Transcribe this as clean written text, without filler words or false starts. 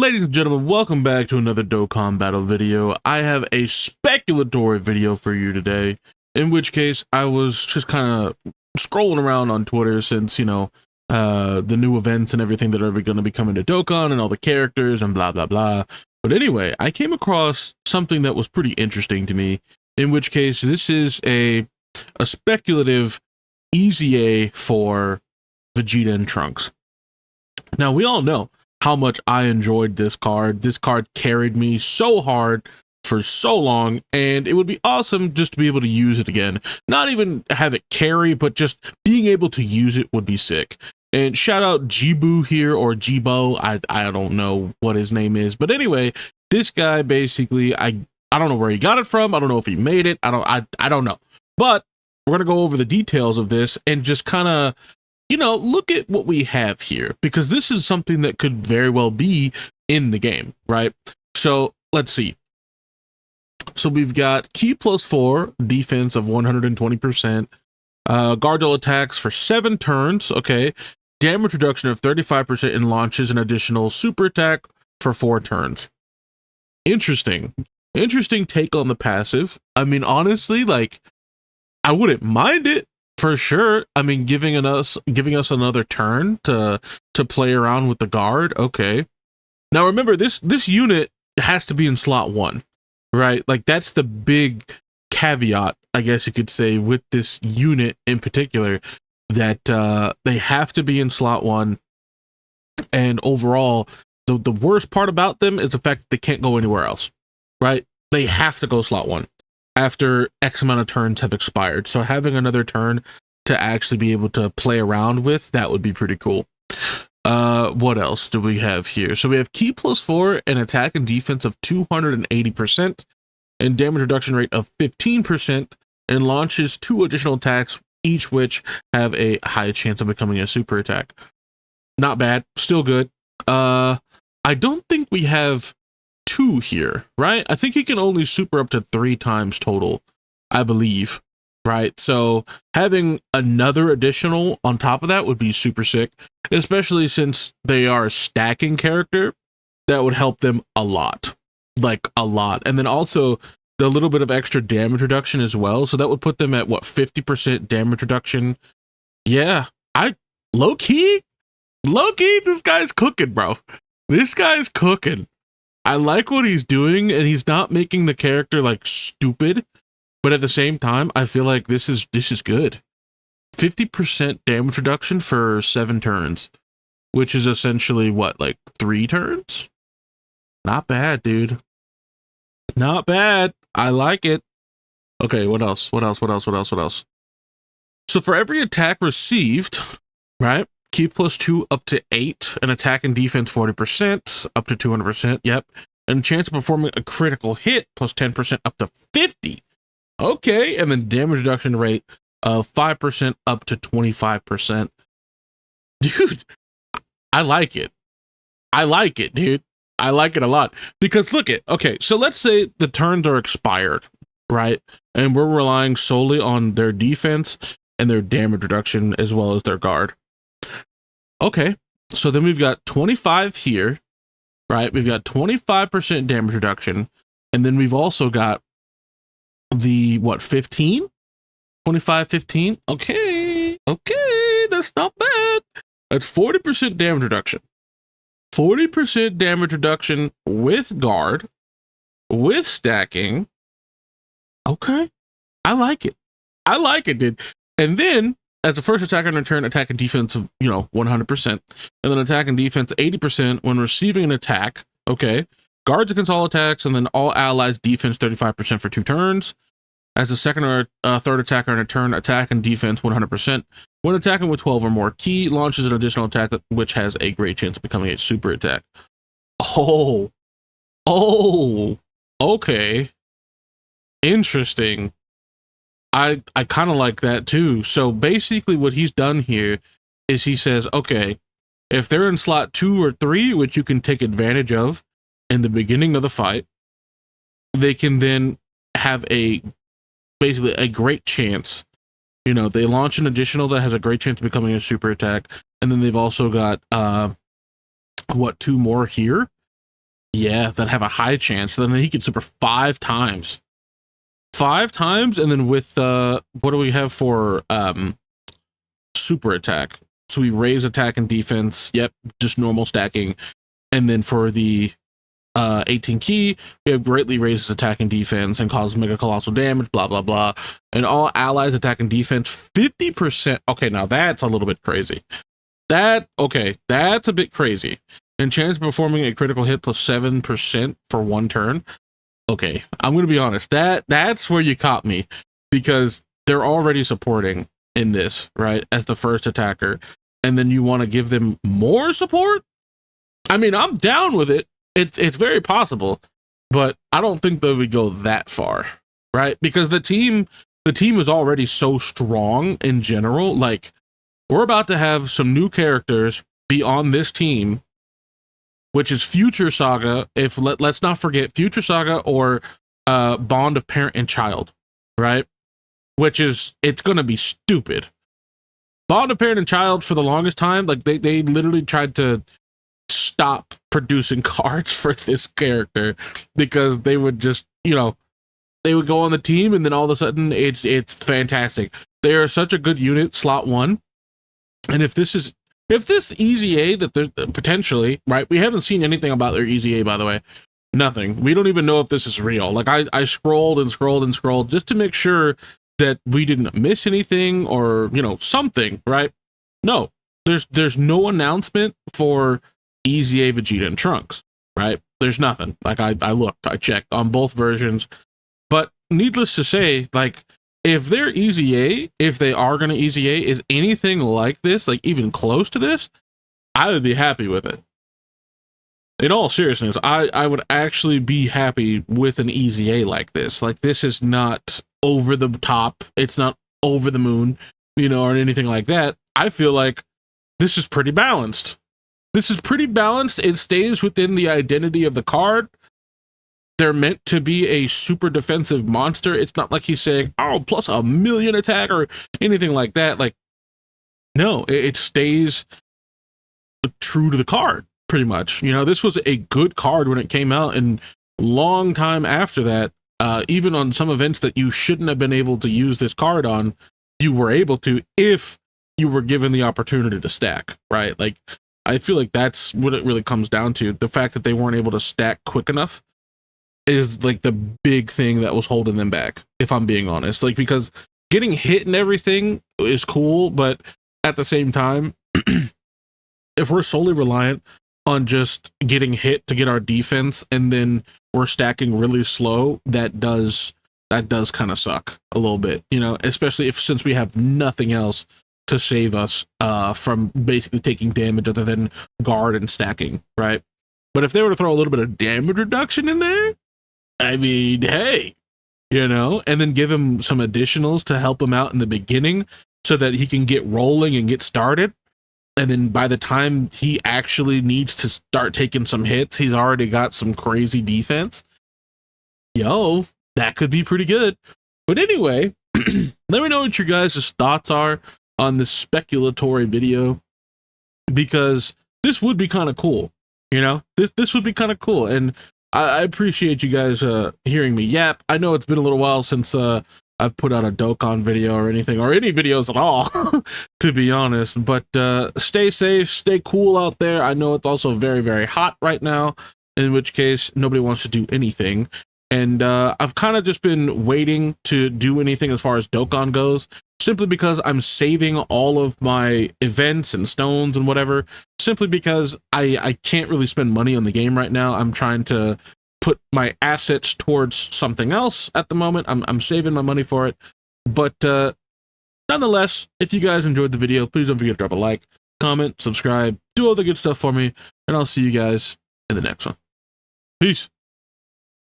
Ladies and gentlemen, welcome back to another Dokkan battle video. I have a speculatory video for you today, in which case I was just kind of scrolling around on Twitter since, the new events and everything that are going to be coming to Dokkan and all the characters and blah, blah, blah. But anyway, I came across something that was pretty interesting to me, in which case this is a speculative easy A for Vegeta and Trunks. Now, we all know how much I enjoyed this card. This card carried me so hard for so long, and it would be awesome just to be able to use it again. Not even have it carry, but just being able to use it would be sick. And shout out Jibu here, or Jibo. I don't know what his name is, but anyway, this guy basically, I don't know where he got it from. I don't know if he made it. I don't know. But we're gonna go over the details of this and just kind of, look at what we have here, because this is something that could very well be in the game, right? So let's see. So we've got Ki +4, defense of 120%, Guardial attacks for 7 turns, okay, damage reduction of 35% in launches, and additional super attack for 4 turns. Interesting take on the passive. I mean, honestly, I wouldn't mind it. For sure. I mean, giving us another turn to play around with the guard. Okay. Now remember, this unit has to be in slot 1, right? Like, that's the big caveat, I guess you could say, with this unit in particular, that they have to be in slot 1. And overall, the worst part about them is the fact that they can't go anywhere else, right? They have to go slot 1 after X amount of turns have expired. So having another turn to actually be able to play around with, that would be pretty cool. What else do we have here? So we have Ki +4, an attack and defense of 280%, and damage reduction rate of 15%, and launches 2 additional attacks, each which have a high chance of becoming a super attack. Not bad, still good. I don't think we have 2 here, right? I think he can only super up to 3 times total, I believe, right? So having another additional on top of that would be super sick, especially since they are a stacking character. That would help them a lot, like a lot. And then also the little bit of extra damage reduction as well. So that would put them at what, 50% damage reduction. Yeah, low key, this guy's cooking, bro. This guy's cooking. I like what he's doing, and he's not making the character like stupid, but at the same time, I feel like this is good. 50% damage reduction for 7 turns, which is essentially what, like 3 turns? Not bad, dude. Not bad. I like it. Okay, what else? So for every attack received, right? Ki +2 up to 8, and attack and defense 40%, up to 200%, yep. And chance of performing a critical hit plus 10% up to 50. Okay, and then damage reduction rate of 5% up to 25%. Dude, I like it. Dude. I like it a lot. Because look at, okay, so let's say the turns are expired, right? And we're relying solely on their defense and their damage reduction as well as their guard. Okay, so then we've got 25 here, right? We've got 25% damage reduction, and then we've also got the, what, 15? 25, 15? Okay, that's not bad. That's 40% damage reduction. 40% damage reduction with guard, with stacking. Okay, I like it, dude. And then, as a first attacker in return, attack and defense of, 100%. And then attack and defense 80% when receiving an attack. Okay. Guards against all attacks, and then all allies defense 35% for 2 turns. As a second or third attacker in a turn, attack and defense 100%. When attacking with 12 or more Ki, launches an additional attack which has a great chance of becoming a super attack. Oh, okay. Interesting. I kind of like that too. So basically what he's done here is he says, okay, if they're in slot 2 or 3, which you can take advantage of in the beginning of the fight, they can then have basically a great chance. They launch an additional that has a great chance of becoming a super attack. And then they've also got, 2 more here. Yeah, that have a high chance. Then he can super 5 times. 5 times, and then with what do we have for super attack? So we raise attack and defense. Yep, just normal stacking. And then for the 18 key, we have greatly raises attack and defense and causes mega colossal damage, blah blah blah. And all allies attack and defense 50%. Okay, now that's a little bit crazy. That's a bit crazy. And chance of performing a critical hit plus 7% for 1 turn. Okay, I'm gonna be honest. That's where you caught me, because they're already supporting in this, right, as the first attacker, and then you want to give them more support. I mean, I'm down with it. It's very possible, but I don't think they would go that far, right? Because the team is already so strong in general. Like, we're about to have some new characters be on this team, which is Future Saga. Let's not forget Future Saga or Bond of Parent and Child, right? Which is, it's gonna be stupid. Bond of Parent and Child, for the longest time, like they literally tried to stop producing cards for this character because they would just, they would go on the team and then all of a sudden it's fantastic. They are such a good unit, slot 1. And if this Easy A that they're potentially, right, we haven't seen anything about their Easy A, by the way. Nothing. We don't even know if this is real. Like, I scrolled and scrolled and scrolled just to make sure that we didn't miss anything or, something, right? No, there's no announcement for Easy A, Vegeta, and Trunks, right? There's nothing. Like, I looked, I checked on both versions, but needless to say, like, if their Easy A, if they are going to Easy A, is anything like this, like even close to this, I would be happy with it. In all seriousness, I would actually be happy with an Easy A like this. Like, this is not over the top. It's not over the moon, or anything like that. I feel like this is pretty balanced. This is pretty balanced. It stays within the identity of the card. They're meant to be a super defensive monster. It's not like he's saying, oh, plus 1,000,000 attack or anything like that. Like, no, it stays true to the card, pretty much. This was a good card when it came out, and long time after that, even on some events that you shouldn't have been able to use this card on, you were able to if you were given the opportunity to stack, right? Like, I feel like that's what it really comes down to. The fact that they weren't able to stack quick enough is like the big thing that was holding them back, if I'm being honest. Like, because getting hit and everything is cool, but at the same time, if we're solely reliant on just getting hit to get our defense and then we're stacking really slow, that does kind of suck a little bit, especially since we have nothing else to save us from basically taking damage other than guard and stacking, right? But if they were to throw a little bit of damage reduction in there, I mean, hey, and then give him some additionals to help him out in the beginning so that he can get rolling and get started. And then by the time he actually needs to start taking some hits, he's already got some crazy defense. Yo, that could be pretty good. But anyway, let me know what your guys' thoughts are on this speculatory video, because this would be kind of cool. This would be kind of cool. And I appreciate you guys hearing me yap. I know it's been a little while since I've put out a Dokkan video or anything, or any videos at all, to be honest. But stay safe, stay cool out there. I know it's also very, very hot right now, in which case nobody wants to do anything. And I've kind of just been waiting to do anything as far as Dokkan goes, simply because I'm saving all of my events and stones and whatever, simply because I can't really spend money on the game right now. I'm trying to put my assets towards something else at the moment. I'm saving my money for it. But nonetheless, if you guys enjoyed the video, please don't forget to drop a like, comment, subscribe, do all the good stuff for me, and I'll see you guys in the next one. Peace.